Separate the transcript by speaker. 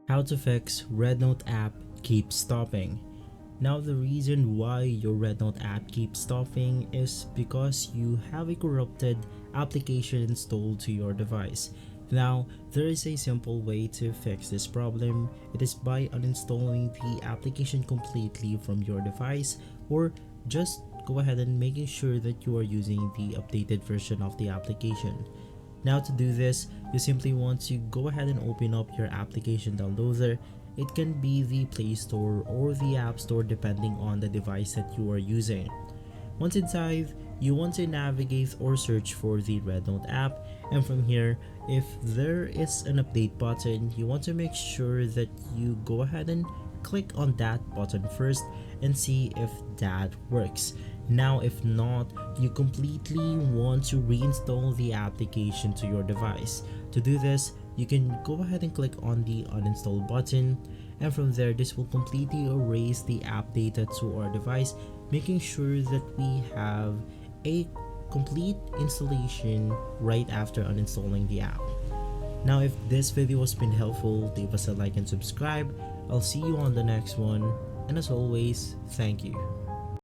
Speaker 1: How to fix REDnote app keeps stopping. Now the reason why your REDnote app keeps stopping is because you have a corrupted application installed to your device. Now there is a simple way to fix this problem. It is by uninstalling the application completely from your device, or just go ahead and making sure that you are using the updated version of the application. Now to do this, you simply want to go ahead and open up your application downloader. It can be the Play Store or the App Store depending on the device that you are using. Once inside, you want to navigate or search for the REDnote app, and from here, if there is an update button, you want to make sure that you go ahead and click on that button first and see if that works. Now if not, you completely want to reinstall the application to your device. To do this, you can go ahead and click on the uninstall button, and from there this will completely erase the app data to our device, making sure that we have a complete installation right after uninstalling the app. Now if this video has been helpful, leave us a like and subscribe. I'll see you on the next one, and as always, thank you.